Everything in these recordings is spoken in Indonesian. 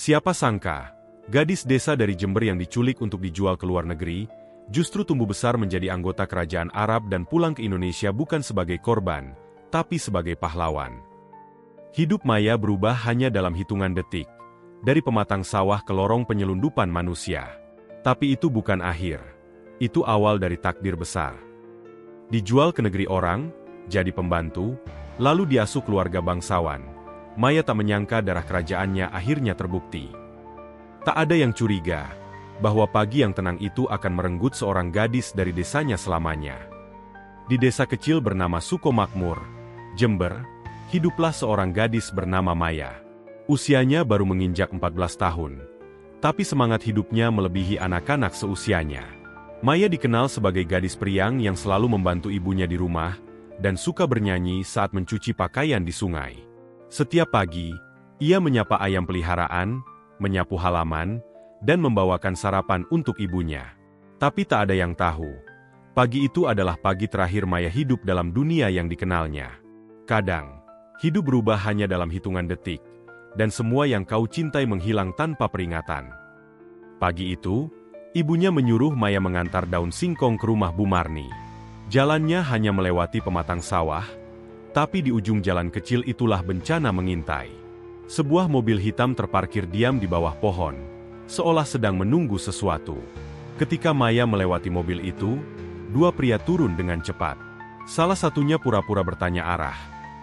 Siapa sangka, gadis desa dari Jember yang diculik untuk dijual ke luar negeri, justru tumbuh besar menjadi anggota kerajaan Arab dan pulang ke Indonesia bukan sebagai korban, tapi sebagai pahlawan. Hidup Maya berubah hanya dalam hitungan detik, dari pematang sawah ke lorong penyelundupan manusia. Tapi itu bukan akhir. Itu awal dari takdir besar. Dijual ke negeri orang, jadi pembantu, lalu diasuh keluarga bangsawan. Maya tak menyangka darah kerajaannya akhirnya terbukti. Tak ada yang curiga bahwa pagi yang tenang itu akan merenggut seorang gadis dari desanya selamanya. Di desa kecil bernama Sukomakmur, Jember, hiduplah seorang gadis bernama Maya. Usianya baru menginjak 14 tahun, tapi semangat hidupnya melebihi anak-anak seusianya. Maya dikenal sebagai gadis periang yang selalu membantu ibunya di rumah dan suka bernyanyi saat mencuci pakaian di sungai. Setiap pagi, ia menyapa ayam peliharaan, menyapu halaman, dan membawakan sarapan untuk ibunya. Tapi tak ada yang tahu, pagi itu adalah pagi terakhir Maya hidup dalam dunia yang dikenalnya. Kadang, hidup berubah hanya dalam hitungan detik, dan semua yang kau cintai menghilang tanpa peringatan. Pagi itu, ibunya menyuruh Maya mengantar daun singkong ke rumah Bu Marni. Jalannya hanya melewati pematang sawah, tapi di ujung jalan kecil itulah bencana mengintai. Sebuah mobil hitam terparkir diam di bawah pohon, seolah sedang menunggu sesuatu. Ketika Maya melewati mobil itu, dua pria turun dengan cepat. Salah satunya pura-pura bertanya arah,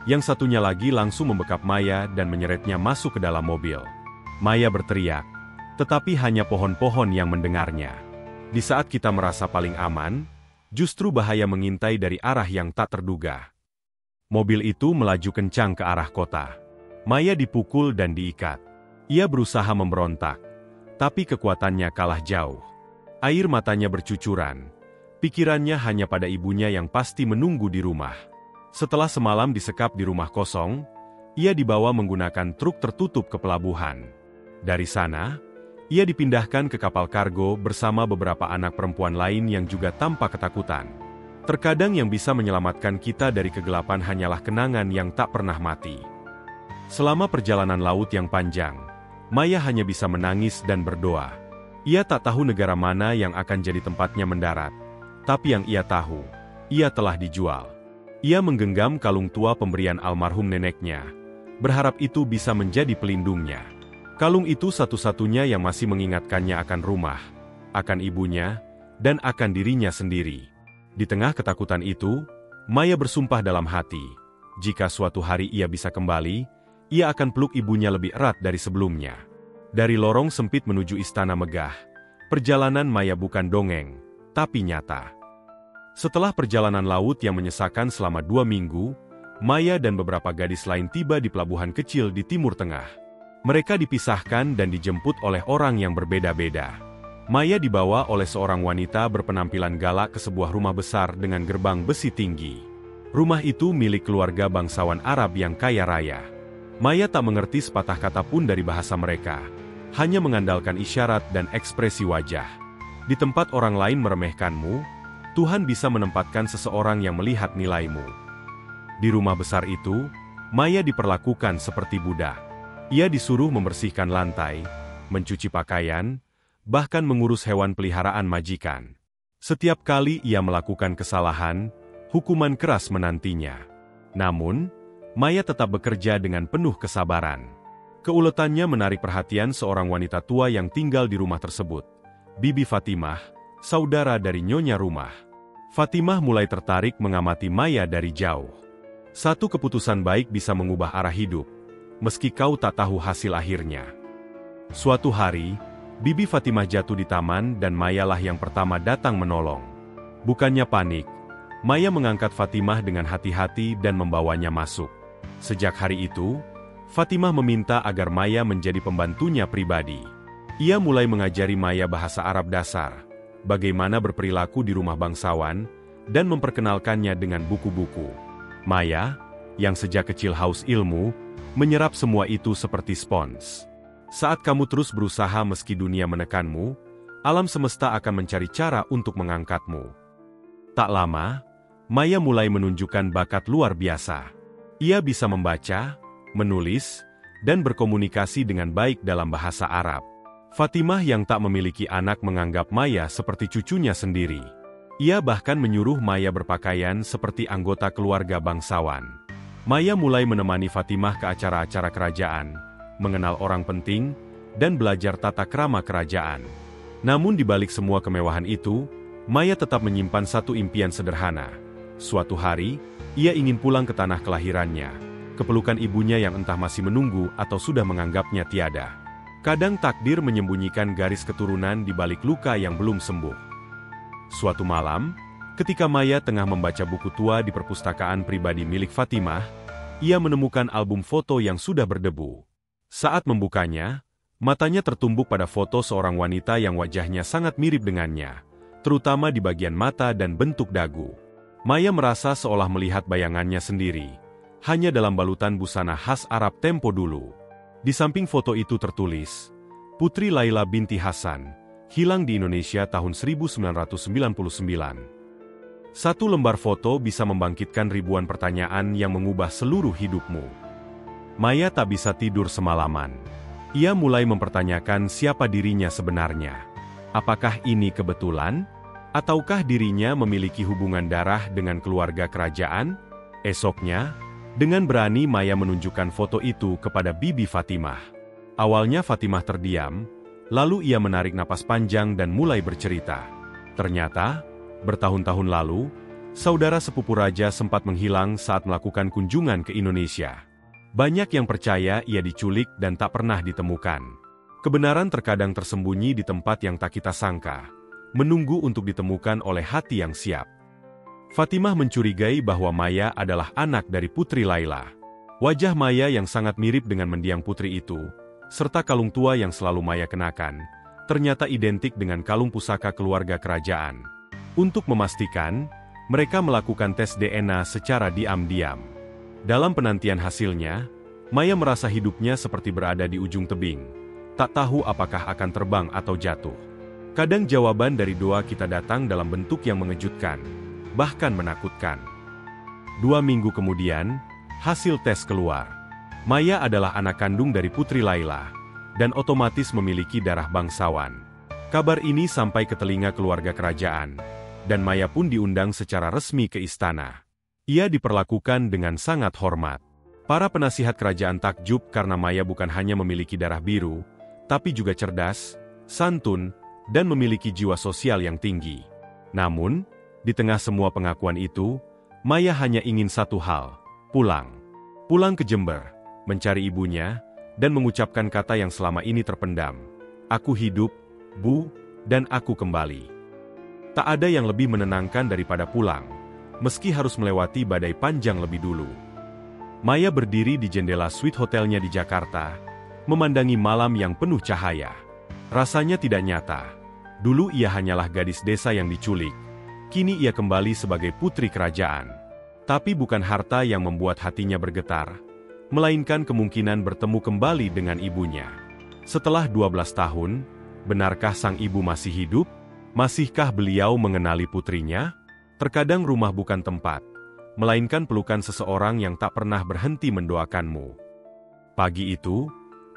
yang satunya lagi langsung membekap Maya dan menyeretnya masuk ke dalam mobil. Maya berteriak, tetapi hanya pohon-pohon yang mendengarnya. Di saat kita merasa paling aman, justru bahaya mengintai dari arah yang tak terduga. Mobil itu melaju kencang ke arah kota. Maya dipukul dan diikat. Ia berusaha memberontak, tapi kekuatannya kalah jauh. Air matanya bercucuran. Pikirannya hanya pada ibunya yang pasti menunggu di rumah. Setelah semalam disekap di rumah kosong, ia dibawa menggunakan truk tertutup ke pelabuhan. Dari sana, ia dipindahkan ke kapal kargo bersama beberapa anak perempuan lain yang juga tampak ketakutan. Terkadang yang bisa menyelamatkan kita dari kegelapan hanyalah kenangan yang tak pernah mati. Selama perjalanan laut yang panjang, Maya hanya bisa menangis dan berdoa. Ia tak tahu negara mana yang akan jadi tempatnya mendarat, tapi yang ia tahu, ia telah dijual. Ia menggenggam kalung tua pemberian almarhum neneknya, berharap itu bisa menjadi pelindungnya. Kalung itu satu-satunya yang masih mengingatkannya akan rumah, akan ibunya, dan akan dirinya sendiri. Di tengah ketakutan itu, Maya bersumpah dalam hati, jika suatu hari ia bisa kembali, ia akan peluk ibunya lebih erat dari sebelumnya. Dari lorong sempit menuju istana megah, perjalanan Maya bukan dongeng, tapi nyata. Setelah perjalanan laut yang menyesakan selama 2 minggu, Maya dan beberapa gadis lain tiba di pelabuhan kecil di Timur Tengah. Mereka dipisahkan dan dijemput oleh orang yang berbeda-beda. Maya dibawa oleh seorang wanita berpenampilan galak ke sebuah rumah besar dengan gerbang besi tinggi. Rumah itu milik keluarga bangsawan Arab yang kaya raya. Maya tak mengerti sepatah kata pun dari bahasa mereka, hanya mengandalkan isyarat dan ekspresi wajah. Di tempat orang lain meremehkanmu, Tuhan bisa menempatkan seseorang yang melihat nilaimu. Di rumah besar itu, Maya diperlakukan seperti budak. Ia disuruh membersihkan lantai, mencuci pakaian, bahkan mengurus hewan peliharaan majikan. Setiap kali ia melakukan kesalahan, hukuman keras menantinya. Namun, Maya tetap bekerja dengan penuh kesabaran. Keuletannya menarik perhatian seorang wanita tua yang tinggal di rumah tersebut, Bibi Fatimah, saudara dari nyonya rumah. Fatimah mulai tertarik mengamati Maya dari jauh. Satu keputusan baik bisa mengubah arah hidup, meski kau tak tahu hasil akhirnya. Suatu hari, Bibi Fatimah jatuh di taman dan Mayalah yang pertama datang menolong. Bukannya panik, Maya mengangkat Fatimah dengan hati-hati dan membawanya masuk. Sejak hari itu, Fatimah meminta agar Maya menjadi pembantunya pribadi. Ia mulai mengajari Maya bahasa Arab dasar, bagaimana berperilaku di rumah bangsawan, dan memperkenalkannya dengan buku-buku. Maya, yang sejak kecil haus ilmu, menyerap semua itu seperti spons. Saat kamu terus berusaha meski dunia menekanmu, alam semesta akan mencari cara untuk mengangkatmu. Tak lama, Maya mulai menunjukkan bakat luar biasa. Ia bisa membaca, menulis, dan berkomunikasi dengan baik dalam bahasa Arab. Fatimah yang tak memiliki anak menganggap Maya seperti cucunya sendiri. Ia bahkan menyuruh Maya berpakaian seperti anggota keluarga bangsawan. Maya mulai menemani Fatimah ke acara-acara kerajaan, mengenal orang penting, dan belajar tata krama kerajaan. Namun di balik semua kemewahan itu, Maya tetap menyimpan satu impian sederhana. Suatu hari, ia ingin pulang ke tanah kelahirannya, ke pelukan ibunya yang entah masih menunggu atau sudah menganggapnya tiada. Kadang takdir menyembunyikan garis keturunan di balik luka yang belum sembuh. Suatu malam, ketika Maya tengah membaca buku tua di perpustakaan pribadi milik Fatimah, ia menemukan album foto yang sudah berdebu. Saat membukanya, matanya tertumbuk pada foto seorang wanita yang wajahnya sangat mirip dengannya, terutama di bagian mata dan bentuk dagu. Maya merasa seolah melihat bayangannya sendiri, hanya dalam balutan busana khas Arab tempo dulu. Di samping foto itu tertulis, Putri Laila binti Hasan, hilang di Indonesia tahun 1999. Satu lembar foto bisa membangkitkan ribuan pertanyaan yang mengubah seluruh hidupmu. Maya tak bisa tidur semalaman. Ia mulai mempertanyakan siapa dirinya sebenarnya. Apakah ini kebetulan? Ataukah dirinya memiliki hubungan darah dengan keluarga kerajaan? Esoknya, dengan berani Maya menunjukkan foto itu kepada Bibi Fatimah. Awalnya Fatimah terdiam, lalu ia menarik napas panjang dan mulai bercerita. Ternyata, bertahun-tahun lalu, saudara sepupu raja sempat menghilang saat melakukan kunjungan ke Indonesia. Banyak yang percaya ia diculik dan tak pernah ditemukan. Kebenaran terkadang tersembunyi di tempat yang tak kita sangka, menunggu untuk ditemukan oleh hati yang siap. Fatimah mencurigai bahwa Maya adalah anak dari Putri Laila. Wajah Maya yang sangat mirip dengan mendiang putri itu, serta kalung tua yang selalu Maya kenakan, ternyata identik dengan kalung pusaka keluarga kerajaan. Untuk memastikan, mereka melakukan tes DNA secara diam-diam. Dalam penantian hasilnya, Maya merasa hidupnya seperti berada di ujung tebing, tak tahu apakah akan terbang atau jatuh. Kadang jawaban dari doa kita datang dalam bentuk yang mengejutkan, bahkan menakutkan. 2 minggu kemudian, hasil tes keluar. Maya adalah anak kandung dari Putri Laila, dan otomatis memiliki darah bangsawan. Kabar ini sampai ke telinga keluarga kerajaan, dan Maya pun diundang secara resmi ke istana. Ia diperlakukan dengan sangat hormat. Para penasihat kerajaan takjub karena Maya bukan hanya memiliki darah biru, tapi juga cerdas, santun, dan memiliki jiwa sosial yang tinggi. Namun, di tengah semua pengakuan itu, Maya hanya ingin satu hal, pulang. Pulang ke Jember, mencari ibunya, dan mengucapkan kata yang selama ini terpendam. Aku hidup, Bu, dan aku kembali. Tak ada yang lebih menenangkan daripada pulang, meski harus melewati badai panjang lebih dulu. Maya berdiri di jendela suite hotelnya di Jakarta, memandangi malam yang penuh cahaya. Rasanya tidak nyata. Dulu ia hanyalah gadis desa yang diculik, kini ia kembali sebagai putri kerajaan. Tapi bukan harta yang membuat hatinya bergetar, melainkan kemungkinan bertemu kembali dengan ibunya. Setelah 12 tahun, benarkah sang ibu masih hidup? Masihkah beliau mengenali putrinya? Terkadang rumah bukan tempat, melainkan pelukan seseorang yang tak pernah berhenti mendoakanmu. Pagi itu,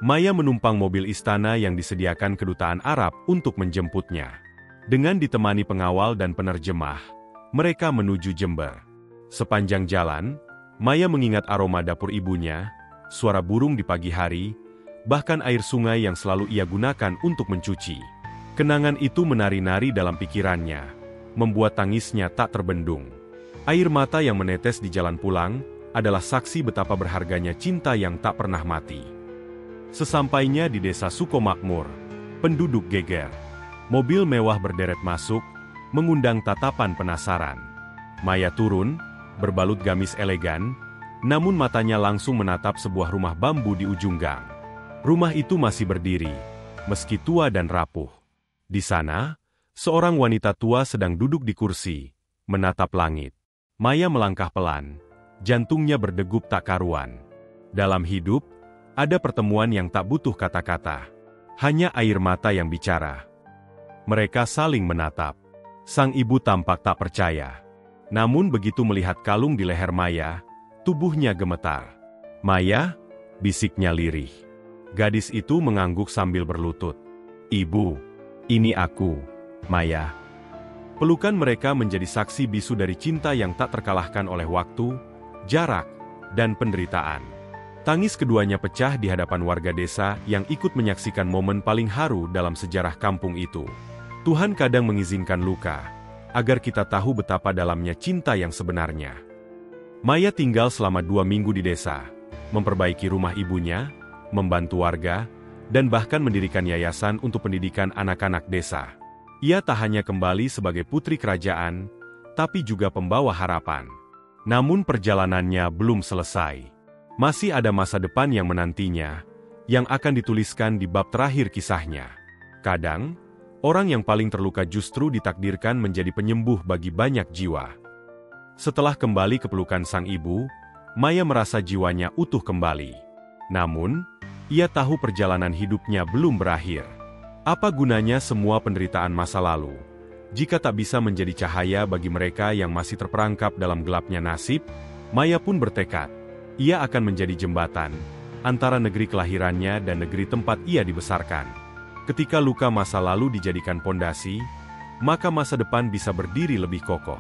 Maya menumpang mobil istana yang disediakan kedutaan Arab untuk menjemputnya. Dengan ditemani pengawal dan penerjemah, mereka menuju Jember. Sepanjang jalan, Maya mengingat aroma dapur ibunya, suara burung di pagi hari, bahkan air sungai yang selalu ia gunakan untuk mencuci. Kenangan itu menari-nari dalam pikirannya, membuat tangisnya tak terbendung. Air mata yang menetes di jalan pulang adalah saksi betapa berharganya cinta yang tak pernah mati. Sesampainya di desa Sukomakmur, penduduk geger. Mobil mewah berderet masuk, mengundang tatapan penasaran. Maya turun, berbalut gamis elegan, namun matanya langsung menatap sebuah rumah bambu di ujung gang. Rumah itu masih berdiri, meski tua dan rapuh. Di sana, seorang wanita tua sedang duduk di kursi, menatap langit. Maya melangkah pelan, jantungnya berdegup tak karuan. Dalam hidup, ada pertemuan yang tak butuh kata-kata. Hanya air mata yang bicara. Mereka saling menatap. Sang ibu tampak tak percaya. Namun begitu melihat kalung di leher Maya, tubuhnya gemetar. Maya, bisiknya lirih. Gadis itu mengangguk sambil berlutut. "Ibu, ini aku, Maya." Pelukan mereka menjadi saksi bisu dari cinta yang tak terkalahkan oleh waktu, jarak, dan penderitaan. Tangis keduanya pecah di hadapan warga desa yang ikut menyaksikan momen paling haru dalam sejarah kampung itu. Tuhan kadang mengizinkan luka, agar kita tahu betapa dalamnya cinta yang sebenarnya. Maya tinggal selama 2 minggu di desa, memperbaiki rumah ibunya, membantu warga, dan bahkan mendirikan yayasan untuk pendidikan anak-anak desa. Ia tak hanya kembali sebagai putri kerajaan, tapi juga pembawa harapan. Namun perjalanannya belum selesai. Masih ada masa depan yang menantinya, yang akan dituliskan di bab terakhir kisahnya. Kadang, orang yang paling terluka justru ditakdirkan menjadi penyembuh bagi banyak jiwa. Setelah kembali ke pelukan sang ibu, Maya merasa jiwanya utuh kembali. Namun, ia tahu perjalanan hidupnya belum berakhir. Apa gunanya semua penderitaan masa lalu, jika tak bisa menjadi cahaya bagi mereka yang masih terperangkap dalam gelapnya nasib? Maya pun bertekad, ia akan menjadi jembatan antara negeri kelahirannya dan negeri tempat ia dibesarkan. Ketika luka masa lalu dijadikan pondasi, maka masa depan bisa berdiri lebih kokoh.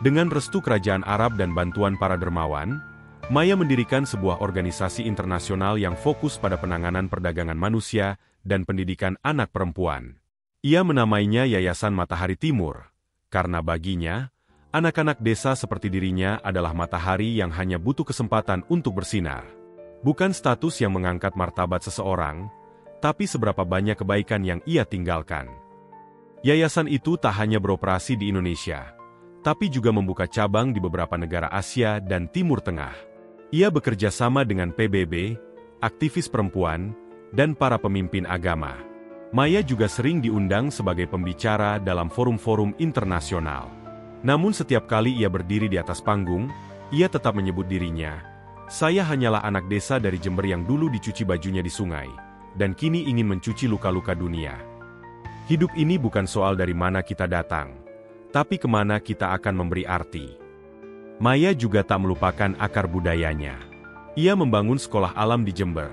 Dengan restu kerajaan Arab dan bantuan para dermawan, Maya mendirikan sebuah organisasi internasional yang fokus pada penanganan perdagangan manusia dan pendidikan anak perempuan. Ia menamainya Yayasan Matahari Timur, karena baginya, anak-anak desa seperti dirinya adalah matahari yang hanya butuh kesempatan untuk bersinar. Bukan status yang mengangkat martabat seseorang, tapi seberapa banyak kebaikan yang ia tinggalkan. Yayasan itu tak hanya beroperasi di Indonesia, tapi juga membuka cabang di beberapa negara Asia dan Timur Tengah. Ia bekerja sama dengan PBB, aktivis perempuan, dan para pemimpin agama. Maya juga sering diundang sebagai pembicara dalam forum-forum internasional. Namun setiap kali ia berdiri di atas panggung, ia tetap menyebut dirinya, "Saya hanyalah anak desa dari Jember yang dulu dicuci bajunya di sungai, dan kini ingin mencuci luka-luka dunia." Hidup ini bukan soal dari mana kita datang, tapi kemana kita akan memberi arti. Maya juga tak melupakan akar budayanya. Ia membangun sekolah alam di Jember,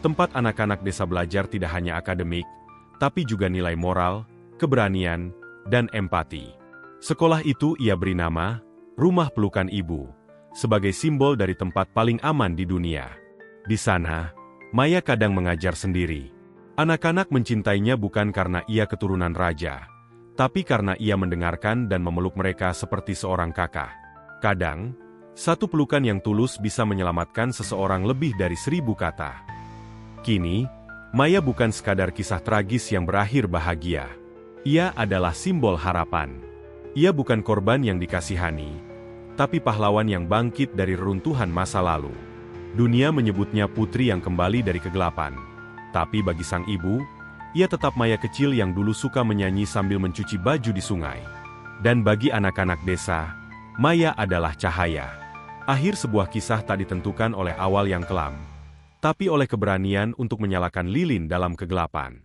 tempat anak-anak desa belajar tidak hanya akademik, tapi juga nilai moral, keberanian, dan empati. Sekolah itu ia beri nama, Rumah Pelukan Ibu, sebagai simbol dari tempat paling aman di dunia. Di sana, Maya kadang mengajar sendiri. Anak-anak mencintainya bukan karena ia keturunan raja, tapi karena ia mendengarkan dan memeluk mereka seperti seorang kakak. Kadang, satu pelukan yang tulus bisa menyelamatkan seseorang lebih dari 1000 kata. Kini, Maya bukan sekadar kisah tragis yang berakhir bahagia. Ia adalah simbol harapan. Ia bukan korban yang dikasihani, tapi pahlawan yang bangkit dari reruntuhan masa lalu. Dunia menyebutnya putri yang kembali dari kegelapan. Tapi bagi sang ibu, ia tetap Maya kecil yang dulu suka menyanyi sambil mencuci baju di sungai. Dan bagi anak-anak desa, Maya adalah cahaya. Akhir sebuah kisah tak ditentukan oleh awal yang kelam, tapi oleh keberanian untuk menyalakan lilin dalam kegelapan.